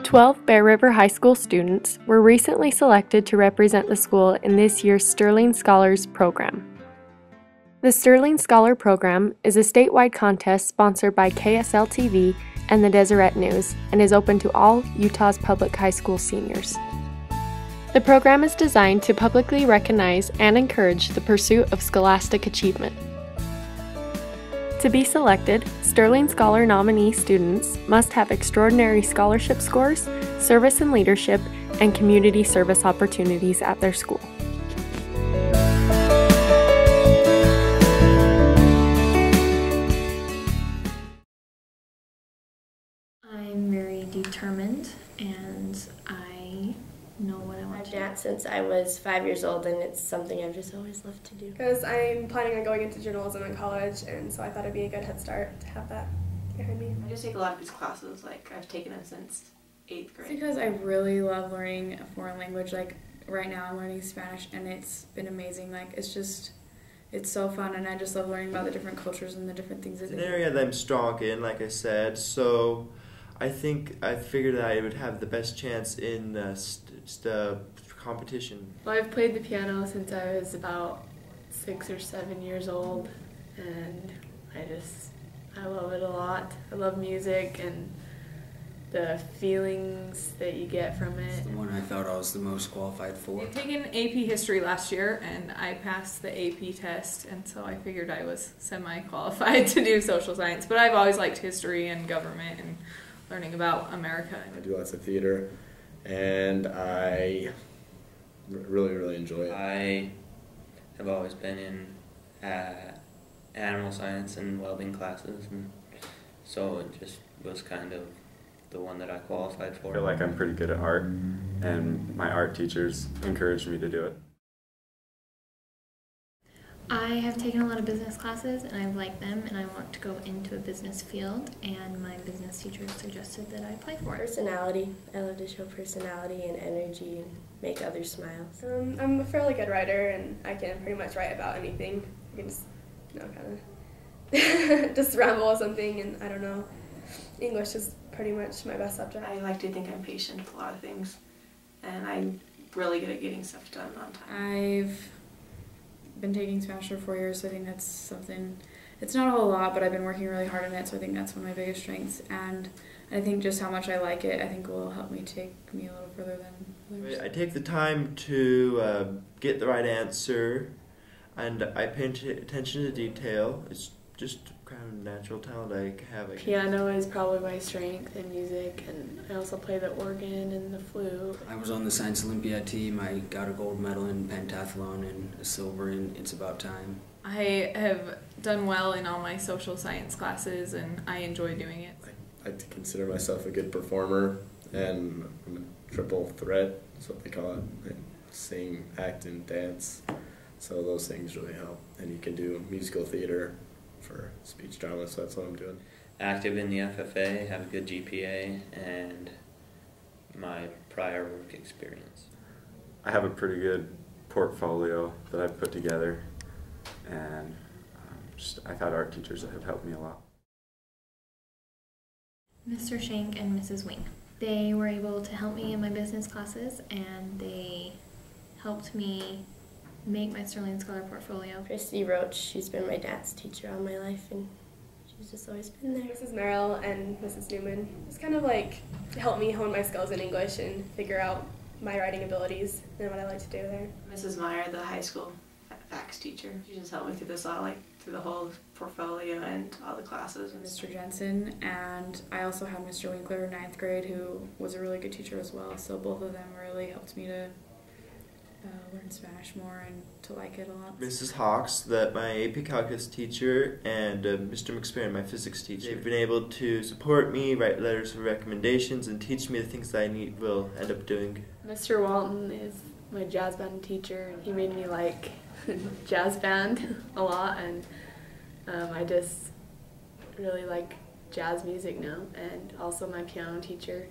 "12 Bear River High School students were recently selected to represent the school in this year's Sterling Scholars Program. The Sterling Scholar Program is a statewide contest sponsored by KSL-TV and the Deseret News and is open to all Utah's public high school seniors. The program is designed to publicly recognize and encourage the pursuit of scholastic achievement. To be selected, Sterling Scholar nominee students must have extraordinary scholarship scores, service and leadership, and community service opportunities at their school. I'm very determined and I know what I want to do. I've danced since I was 5 years old, and it's something I've just always loved to do. Because I'm planning on going into journalism in college, and so I thought it'd be a good head start to have that behind me. I just take a lot of these classes, like I've taken them since 8th grade. It's because I really love learning a foreign language. Like right now I'm learning Spanish and it's been amazing. Like it's so fun, and I just love learning about the different cultures and the different things that It's an area that I'm strong in, like I said, so I think I figured that I would have the best chance in the competition. Well, I've played the piano since I was about 6 or 7 years old, and I love it a lot. I love music and the feelings that you get from it. It's the one I thought I was the most qualified for. I've taken AP History last year, and I passed the AP test, and so I figured I was semi-qualified to do social science. But I've always liked history and government and learning about America. I do lots of theater, and I really enjoy it. I have always been in animal science and welding classes, and so it just was kind of the one that I qualified for. I feel like I'm pretty good at art, and my art teachers encouraged me to do it. I have taken a lot of business classes and I've liked them, and I want to go into a business field, and my business teacher suggested that I apply for it. Personality. I love to show personality and energy and make others smile. I'm a fairly good writer, and I can pretty much write about anything. I can just, kind of just ramble or something, and I don't know. English is pretty much my best subject. I like to think I'm patient with a lot of things, and I'm really good at getting stuff done on time. I've been taking Spanish for 4 years, so I think that's something, it's not a whole lot, but I've been working really hard on it, so I think that's one of my biggest strengths, and I think just how much I like it, I think will help me take me a little further than others. I take the time to get the right answer, and I pay attention to detail. It's just kind of natural talent I have. Piano is probably my strength, and music, and I also play the organ and the flute. I was on the Science Olympiad team. I got a gold medal in pentathlon and a silver in It's About Time. I have done well in all my social science classes, and I enjoy doing it. I like to consider myself a good performer, and I'm a triple threat, that's what they call it. I sing, act, and dance, so those things really help. And you can do musical theater for speech drama, so that's what I'm doing. Active in the FFA, have a good GPA, and my prior work experience. I have a pretty good portfolio that I've put together, and I thought art teachers have helped me a lot. Mr. Shank and Mrs. Wing. They were able to help me in my business classes, and they helped me make my Sterling Scholar portfolio. Christy Roach, she's been my dance teacher all my life, and she's just always been there. Mrs. Merrill and Mrs. Newman just kind of like helped me hone my skills in English and figure out my writing abilities and what I like to do there. Mrs. Meyer, the high school fax teacher, she just helped me through this all, like through the whole portfolio and all the classes. Mr. Jensen, and I also had Mr. Winkler in 9th grade, who was a really good teacher as well, so both of them really helped me to learn Spanish more and to like it a lot. Mrs. Hawks, my AP Calculus teacher, and Mr. McSparron, my physics teacher. They've been able to support me, write letters of recommendations, and teach me the things that I will end up doing. Mr. Walton is my jazz band teacher, and he made me like jazz band a lot, and I just really like jazz music now. And also my piano teacher,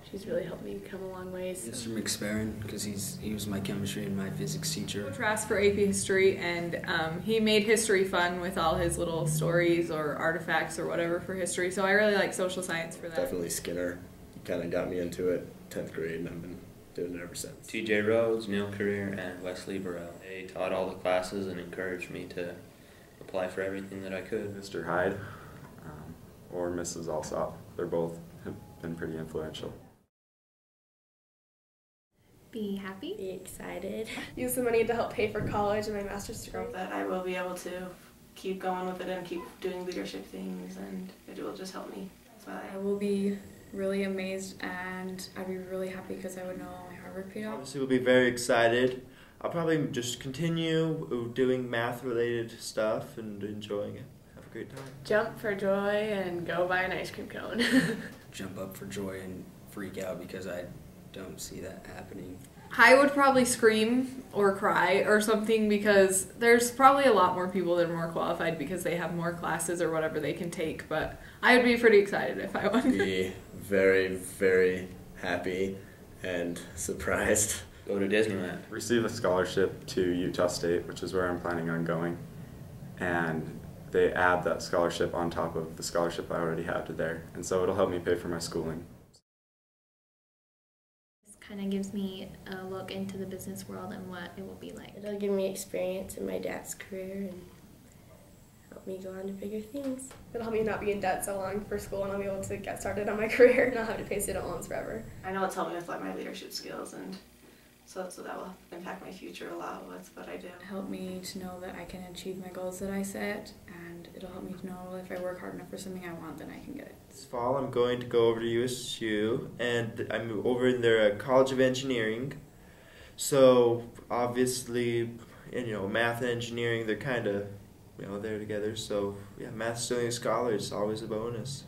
she's really helped me come a long way. So. Mr. McSperrin, because he was my chemistry and my physics teacher. Trask for AP History, and he made history fun with all his little stories or artifacts or whatever for history, so I really like social science for that. Definitely Skinner. He kind of got me into it 10th grade, and I've been doing it ever since. TJ Rhodes, Neil Career, and Wesley Burrell. They taught all the classes and encouraged me to apply for everything that I could. Mr. Hyde or Mrs. Alsop, they're both have been pretty influential. Be happy. Be excited. Use the money to help pay for college and my master's degree. Hope that I will be able to keep going with it and keep doing leadership things, and it will just help me. I will be really amazed, and I'd be really happy because I would know all my hard work paid off. Obviously, we'll be very excited. I'll probably just continue doing math-related stuff and enjoying it. Have a great time. Jump for joy and go buy an ice cream cone. Jump up for joy and freak out because I don't see that happening. I would probably scream or cry or something because there's probably a lot more people that are more qualified because they have more classes or whatever they can take, but I would be pretty excited if I won. Be very, very happy and surprised. Go to Disneyland. Receive a scholarship to Utah State, which is where I'm planning on going, and they add that scholarship on top of the scholarship I already have to there, and so it'll help me pay for my schooling. Kind of gives me a look into the business world and what it will be like. It'll give me experience in my dad's career and help me go on to bigger things. It'll help me not be in debt so long for school, and I'll be able to get started on my career and not have to pay student loans forever. I know it's helped me with like my leadership skills, and so that will impact my future a lot with what I do. Help me to know that I can achieve my goals that I set, and it'll help me to know if I work hard enough for something I want, then I can get it. This fall, I'm going to go over to USU, and I'm over in their College of Engineering. So obviously, math and engineering, they're kind of, there together. So yeah, math studying scholars is always a bonus.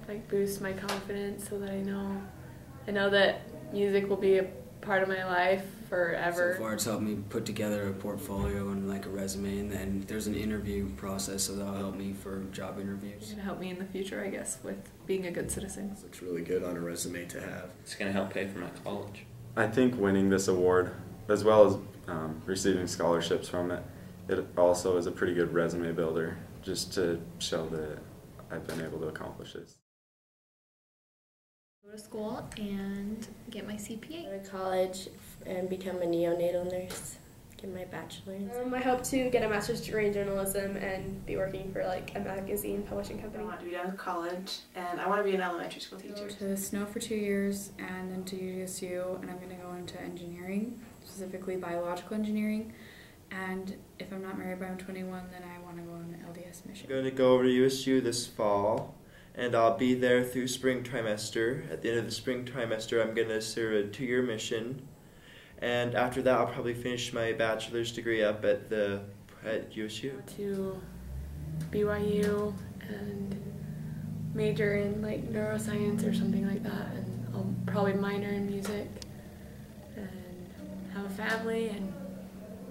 Like boost my confidence so that I know that music will be a part of my life forever. So far it's helped me put together a portfolio and like a resume, and then there's an interview process, so that'll help me for job interviews. It's going to help me in the future, I guess, with being a good citizen. This looks really good on a resume to have. It's going to help pay for my college. I think winning this award, as well as receiving scholarships from it, it also is a pretty good resume builder, just to show that I've been able to accomplish this. Go to school and get my CPA. Go to college and become a neonatal nurse. Get my bachelor's. I hope to get a master's degree in journalism and be working for like a magazine publishing company. I want to be done with college, and I want to be an elementary school teacher. Go to Snow for 2 years and then to USU, and I'm going to go into engineering, specifically biological engineering. And if I'm not married by I'm 21, then I want to go on an LDS mission. I'm going to go over to USU this fall, and I'll be there through spring trimester. At the end of the spring trimester, I'm going to serve a 2-year mission, and after that, I'll probably finish my bachelor's degree up at USU. To BYU and major in like neuroscience or something like that, and I'll probably minor in music and have a family and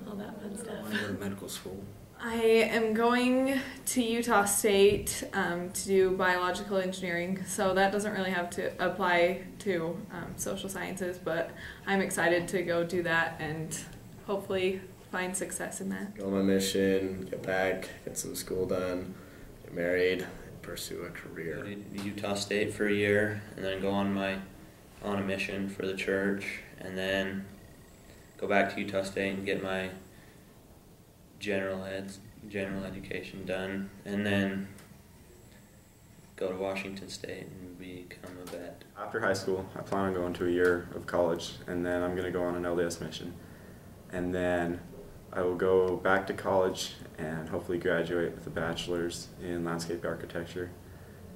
all that fun I stuff. want to go to medical school. I am going to Utah State to do biological engineering, so that doesn't really have to apply to social sciences, but I'm excited to go do that and hopefully find success in that. Go on my mission, get back, get some school done, get married, and pursue a Go career. to Utah State for a year, and then go on a mission for the church, and then go back to Utah State and get my general education done, and then go to Washington State and become a vet. After high school, I plan on going to a year of college, and then I'm going to go on an LDS mission. And then I will go back to college and hopefully graduate with a bachelor's in landscape architecture,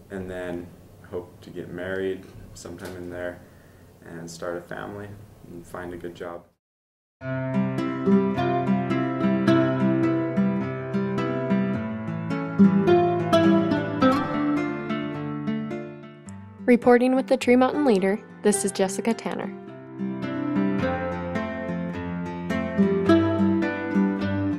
and then hope to get married sometime in there and start a family and find a good job. Reporting with the Tree Mountain Leader, this is Jessica Tanner.